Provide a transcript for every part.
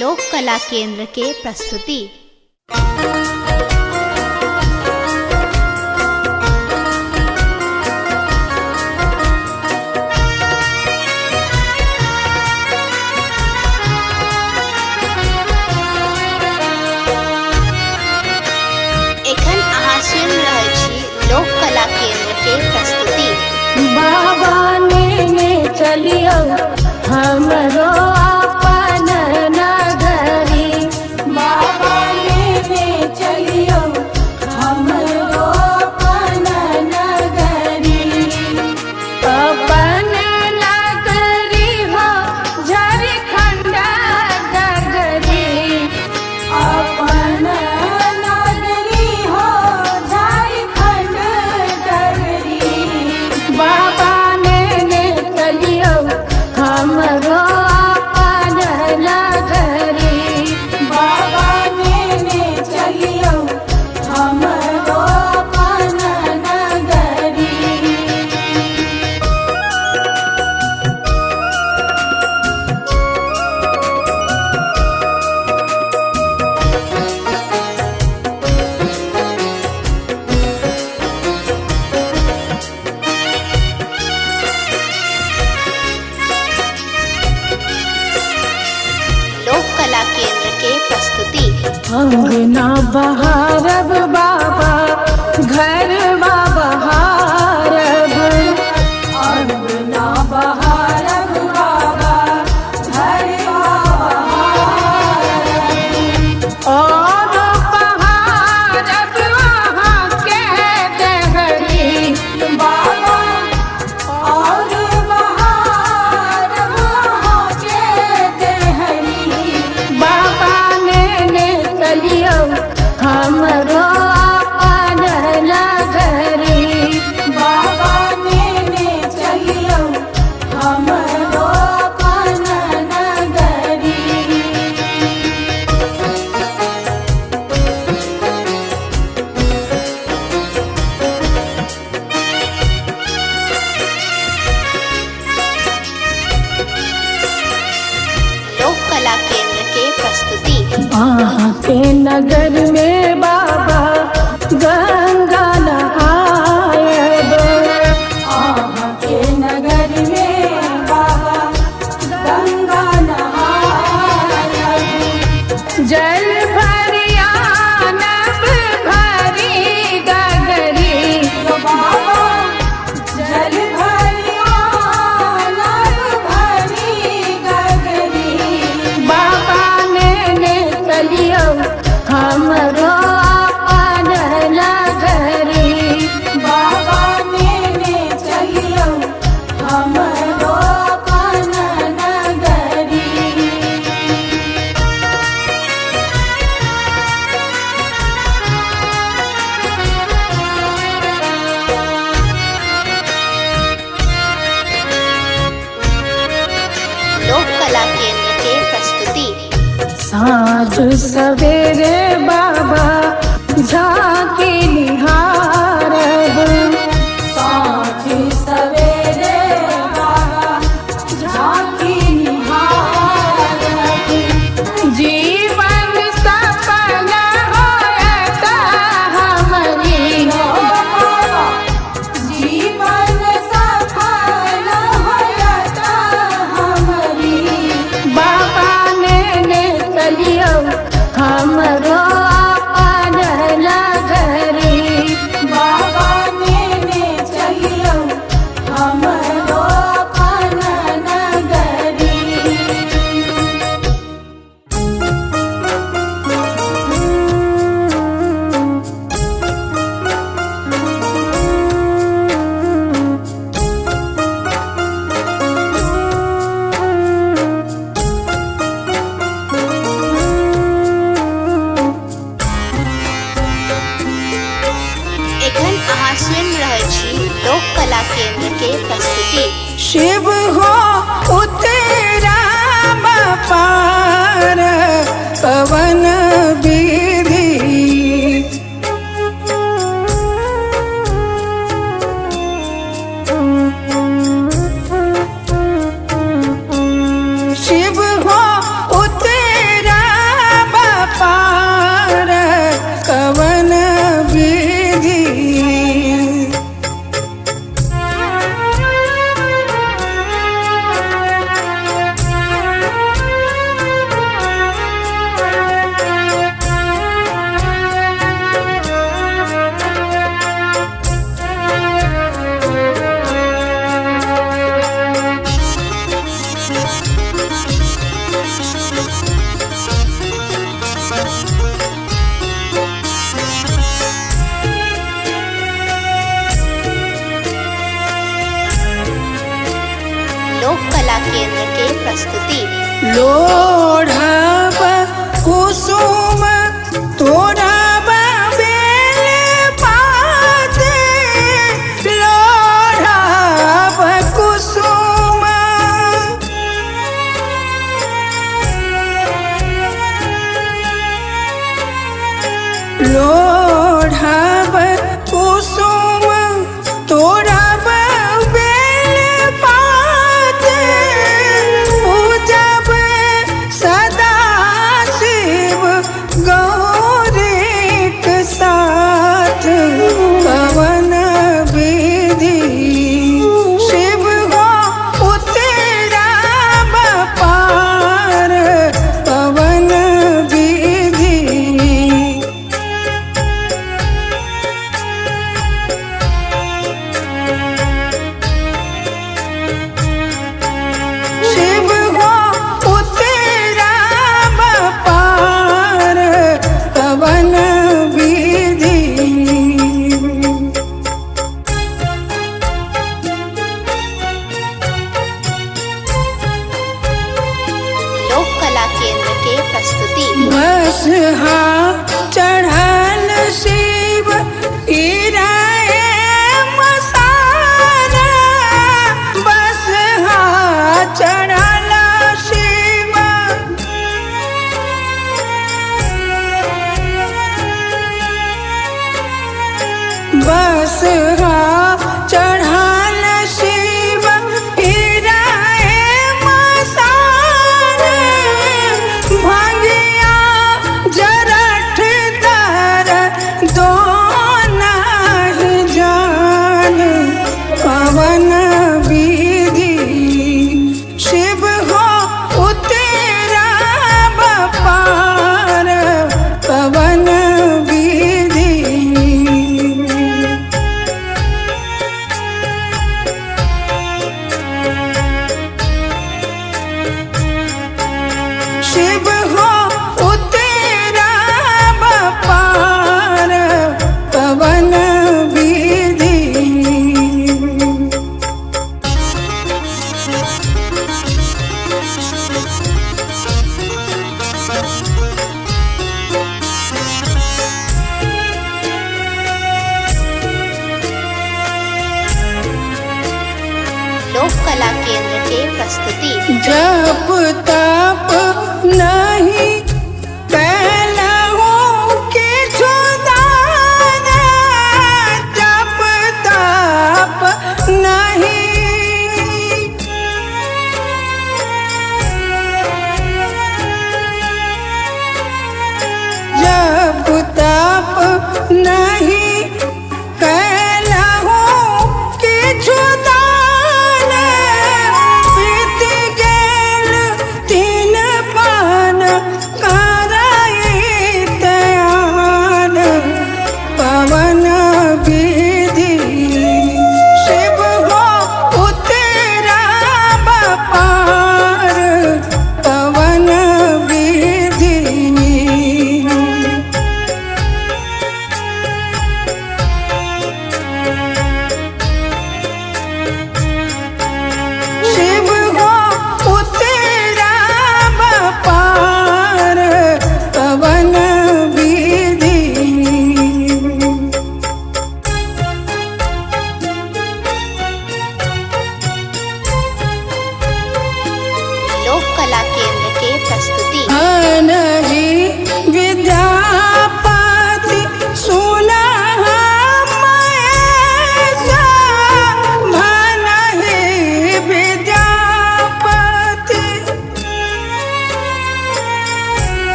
लोक कला केंद्र के प्रस्तुति। एखन अहाँ सुनि रहल छी लोक कला केंद्र के प्रस्तुति। बाबा ने चलियो हमरो अपन नगरी, बाबा ने चलियो हमरो अपन नगरी, अपन नगरी हो झारखंड नगरी, अपन नगरी हो झारखंड नगरी। बाबा ने चलियो हमरो अपन नगरी, बाबा ने चलियो हमरो अपन नगरी। लोक कला केंद्र के प्रस्तुति। अंगना बहारब बाबा घरवा बहारब, अंगना बहारब बाबा घरवा बहारब, और बहारब वहाँ के देहरी बाबा, और बहारब वहाँ के देहरी। बाबा ने चलियो हमरो अपन नगरी, बाबा ने चलियो हमरो अपन नगरी। लोक कला केंद्र के प्रस्तुति। वहाँ के नगर में बाबा गंगा नहायब, वहाँ के नगर में बाबा गंगा नहायब, जल भरियानब भरी गगरी बाबा, जल भरियानब भरी गगरी। बाबा ने चलियो हमरो अपन नगरी, बाबा ने चलियो हमरो अपन नगरी। लोक कला केंद्र के प्रस्तुति। साँझ सवेरे बाबा झांकी निहारब, साँझ सवेरे बाबा झांकी निहारब, जीवन सफल होयत हमरी बाबा, जीवन सफल होयत हमरी। बाबा ने चलियो हमरो अपन नगरी, बाबा ने चलियो हमरो अपन नगरी। एखन अहाँ सुनि रहल छी लोक कला केंद्र के प्रस्तुति। शिव हो उतराम पार पवन विधि, शिव हो उतरा लोढ़ब कुसुम तोड़ब बेल पात लोढ़ब कुसुम लोढ़ब कुसुम तोड़ब बेल पात पूजब सदा शिव गौरीक साथ कवन विधि शिव हो उतरब पार कवन विधि शिव हो उतरब पार कवन विधि लोक कला केंद्र के प्रस्तुति बस चढ़ल शिव गिराए मसारा बस चढ़ल शिव बस चढ़ल शिव गिराए मसारा भंगिया जरठ दर दो नहीं जान पवन विधि शिव हो उतरब पार पवन विधि शिव हो उतरब पार पवन विधि लोक कला केंद्र के प्रस्तुति जप तप नहीं कैलहु किछु दान जप तप नहीं जप तप नहीं कैलहु किछु दान बीत गेल 3 पान करैत आन पवन विधि शिव हो उतरब पार पवन विधि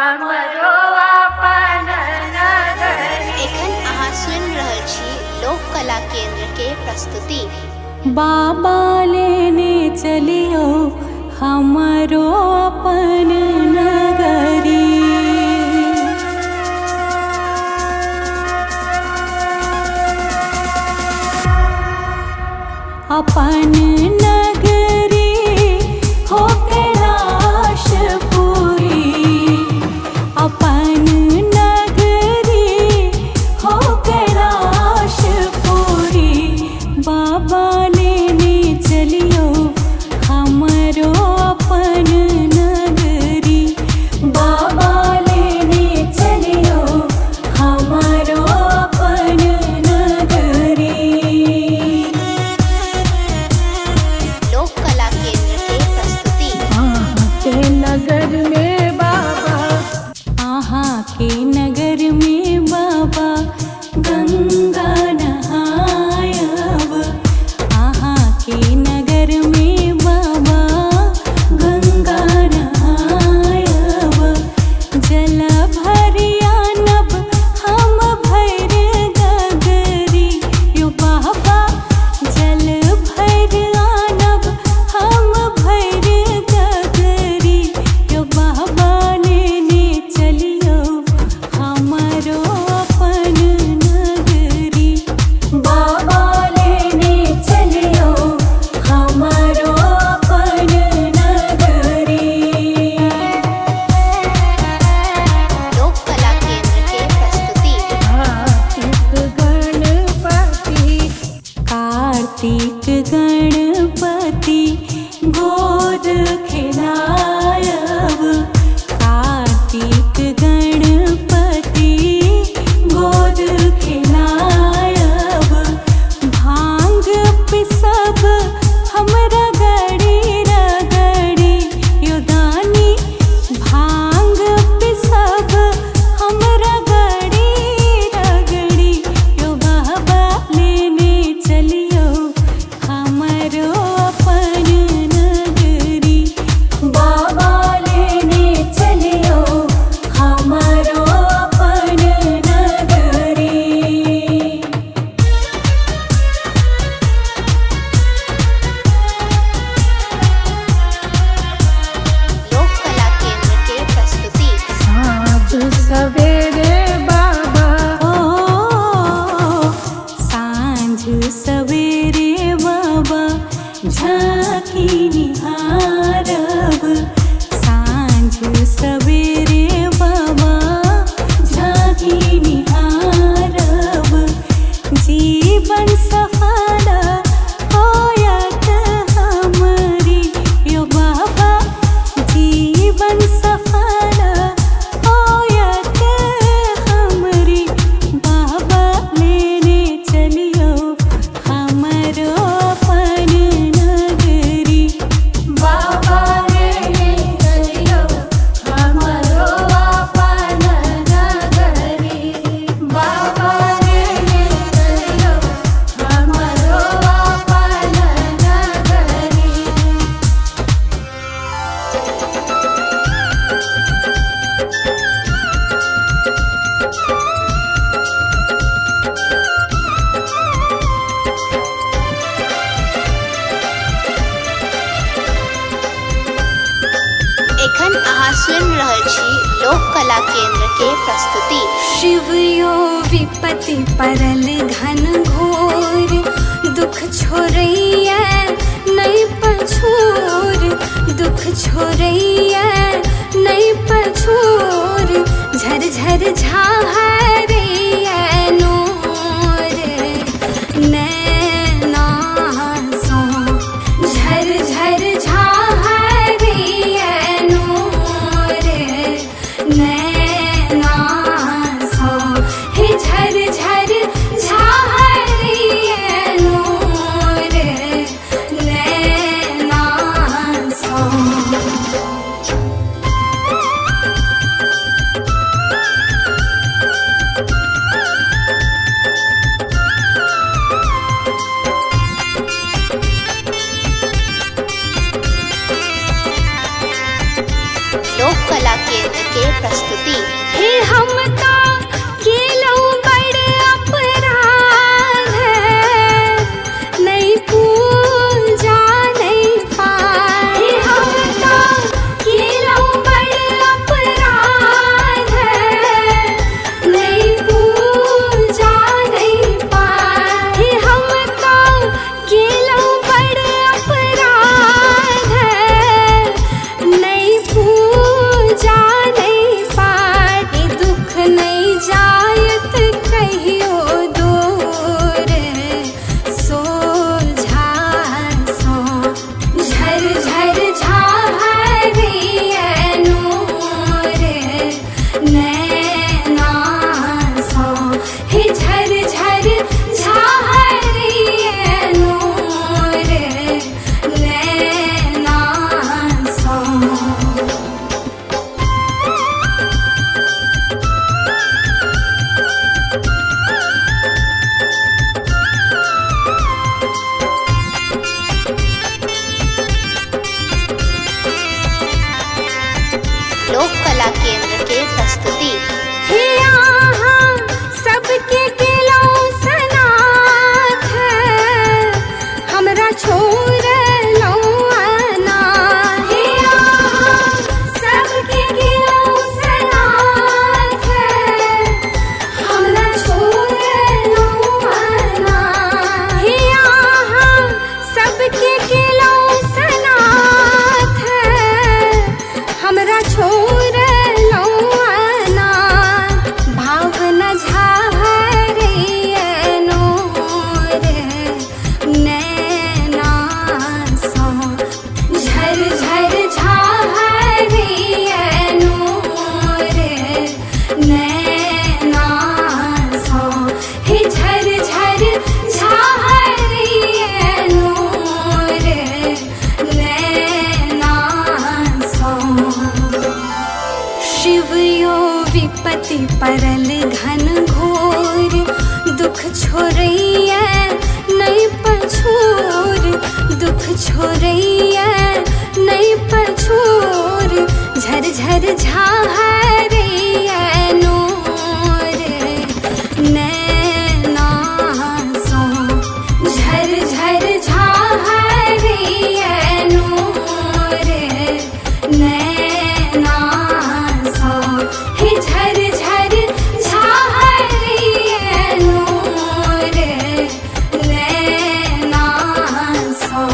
हमरो अपन नगरी। एखन अहाँ सुनि रहल छी लोक कला केंद्र के प्रस्तुति। बाबा लेने चलियो हमरो अपन नगरी। अपन नगरी हो कैलाशपुरी, अपन नगरी हो कैलाशपुरी। बाबा लेने चलियो हमरो अपन नगरी। बाबा लेने चलियो हमरो अपन नगरी। लोक कला केंद्र के प्रस्तुति। के नगर में बाबा, आहा के नगर में बाबा गंगा नहायब। आहा के नगर में बाबा गंगा नहायब। जल भरियानब हम भैर गगरी यो बाबा। जल भरियानब हम भैर गगरी यो बाबा। लेने चलियो हमरो अपन नगरी। बाबा लेने चलियो हमरो अपन नगरी। लोक कला केंद्र के प्रस्तुति। कार्तिक कार्तिक गणपति, गणपति गोद खिलायब। कार्तिक गणपति गोद खिलायब। भांग पिसब हमरा गड़ी रगड़ी यो दानी। भांग पिसब हमरा गड़ी रगड़ी यो बाबा। लेने चलियो हमरो अपन नगरी। बाबा लेने चलियो हमरो अपन नगरी। लोक कला केंद्र के प्रस्तुति। साँझ सवेरे बाबा, ओ सांझ सवेरे बाबा झांकी निहारब। सांझ सवेरे बाबा झांकी निहारब। जीवन सफल होयत हमरी यो बाबा। जीवन सफल होयत हमरी। बाबा लेने चलियो हमरो अपन नगरी। बाबा लेने चलियो हमरो अपन नगरी। बाबा लेने चलियो हमरो अपन नगरी। एखन अहाँ सुनि रहल छी लोक कला केंद्र के प्रस्तुति। शिवयो विपत्ति परल घन घोर, दुख छोड़ैया नहीं पछोर। दुख छोड़ैया नहीं पछोर। झर झर झाहरैया नोर नैना सो। झर झर झाहरैया नोर नैना सो। हे झर झर झाहरैया नोर नैना सो। कला केंद्र के प्रस्तुति। हे हम ता केलऊ बड़ अपराध है, नहीं पूजा नहीं पाए। हे हम ता केलऊ बड़ अपराध है, नहीं पूजा नहीं पाए। हे हम ता केलऊ बड़ अपराध है, नहीं पूजा नहीं पाए। दुख नहीं जायत कहियो दूर, सोझा सो झर झर झाहरिए नूर, नैना सो हे झर झर झाहरिए नूर, नैना सो। लोक कला केंद्र के प्रस्तुति। हे यहाँ सबके केलऊ सनाथ है, हमरा छोड़ लौआना। हे यहाँ सबके केलऊ सनाथ है, हमरा छोड़ लौआना। हे यहाँ सबके केलऊ सनाथ है, हमरा छोड़ लौआना। भावना झाहरिए नूर, नैना सो झर झर झाहरिए नूर, नैना सो हे झर झर झाहरिए नूर, नैना सो। शिव यो विपत्ति परल घन घोर, दुख छोड़ैया नहीं पछोर, दुख छोड़ैया नहीं पछोर। झर झर झाहरिए नूर, नैना सो झर झर झाहरिए नूर, नैना सो हे झर झर झाहरिए नूर, नैना सो।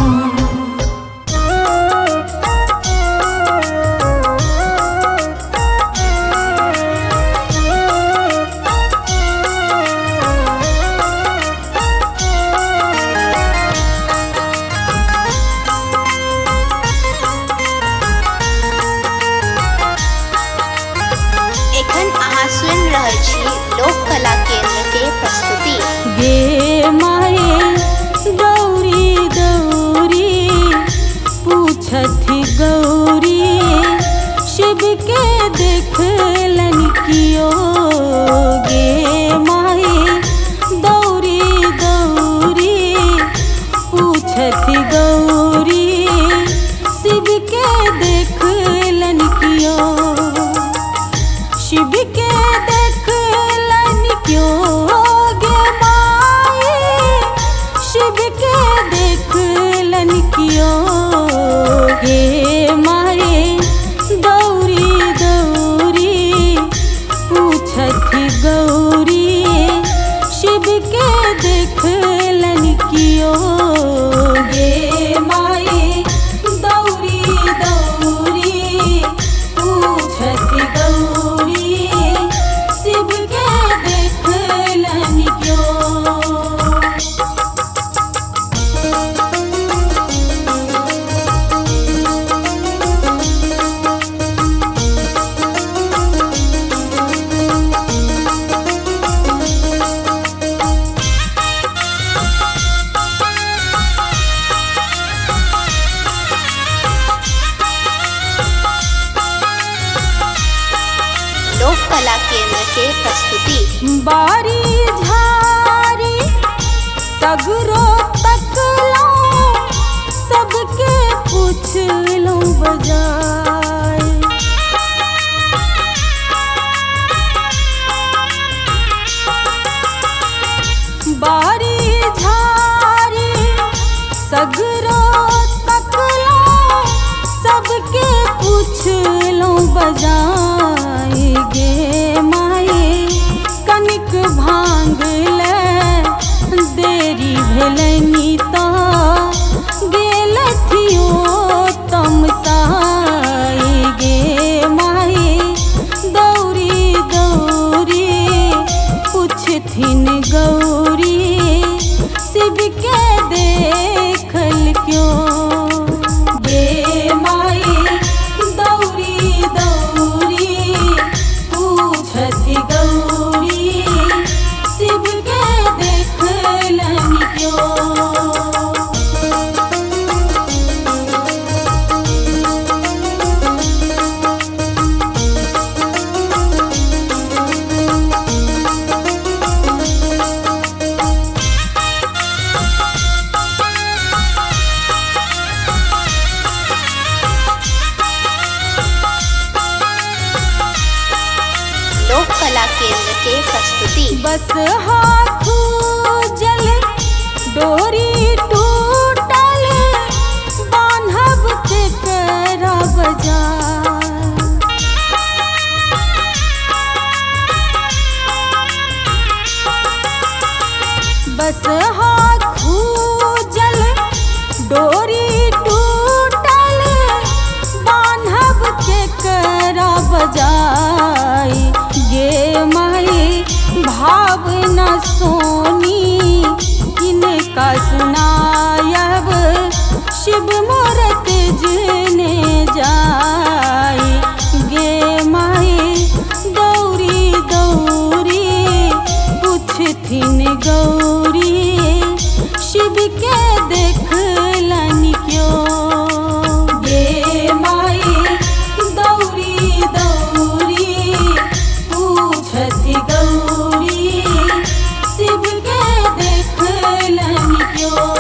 एखन अहाँ सुनि रहल छी लोक कला केंद्र के प्रस्तुति। गे माए गौरी गौरी पूछथि गौरी, शिव के देखलन कियो। गे माए गौरी गौरी पूछथि गौरी, शिव के देखलन कियो। शिव के देखलन क्यों गे माए, शिव के देखलन क्यों। गे माए गौरी गौरी पूछथि गौरी, शिव के देखलन क्यों। गे माए गौरी गौरी पूछथि गौरी, शिव के देखलन क्यों। लोक कला केंद्र के प्रस्तुति। बारी झारी सगरो तकलो, सबके पूछलो बजाय। पूछलौं बजाई गे माई कनिक भांग ले देरी भेलनी तो गेलथियो तमसाई गे माई दौरी दौरी पूछथिन गौरी शिव के देखल क्यों गे माई दौरी दौरी पूछथि गौरी शिव के देखलन क्यों। लोक कला केंद्र के प्रस्तुति। बस हाथू जल डोरी टूटल बान्हब केकरा बाजार बस हाथू जल डोरी टूटल बान्हब केकरा बजाई गे माई भाव न सोनी किनका सुनायब शिव मूरत जने जाई गे माई दौरी दौरी पूछथिन गौरी शिव के देखलन क्यों गे माई दौरी दौरी पूछथि गौरी शिव के देखलन क्यों।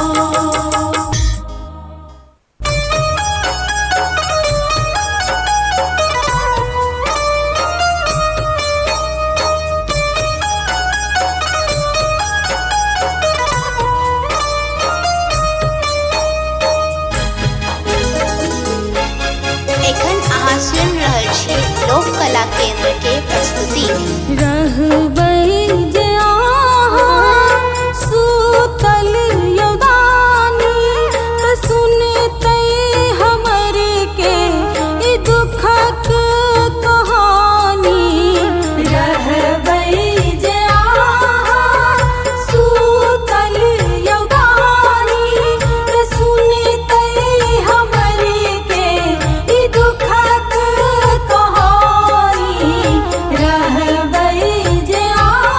एखन अहाँ सुनि रहल छी लोक कला केंद्र के प्रस्तुति। रहबै जे अहाँ सुतल यौदानी त सुनतै हमर के ई दुखक कहानी रहबै जे अहाँ सुतल यौदानी त सुनतै हमर के ई दुखक कहानी रहबै जे अहाँ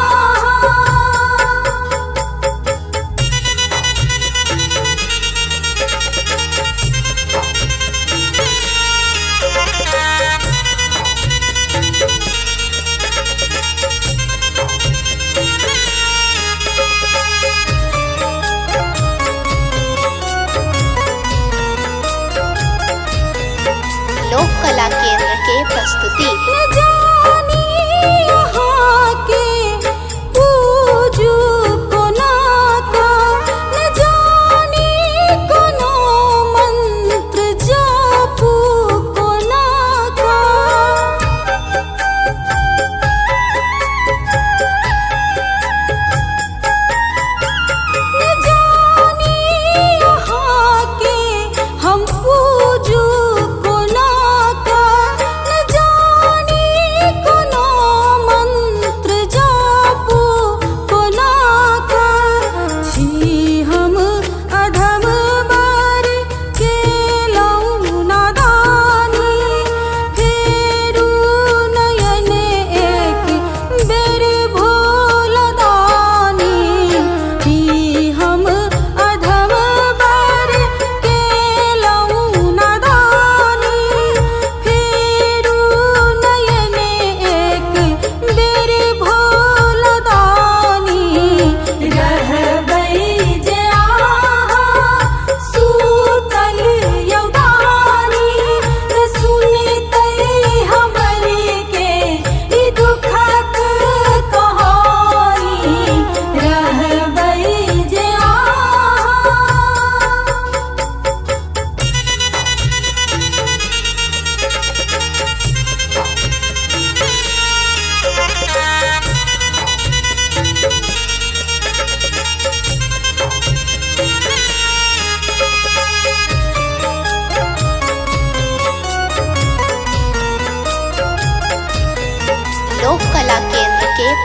लोक कला केंद्र के प्रस्तुति। न जानी यहाँ के पूजू कोना का न जानी कोनो मंत्र जापू कोना का न जानी यहाँ के हम पूजू कोना का न जानी कोनो मंत्र जा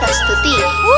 प्रस्तुति।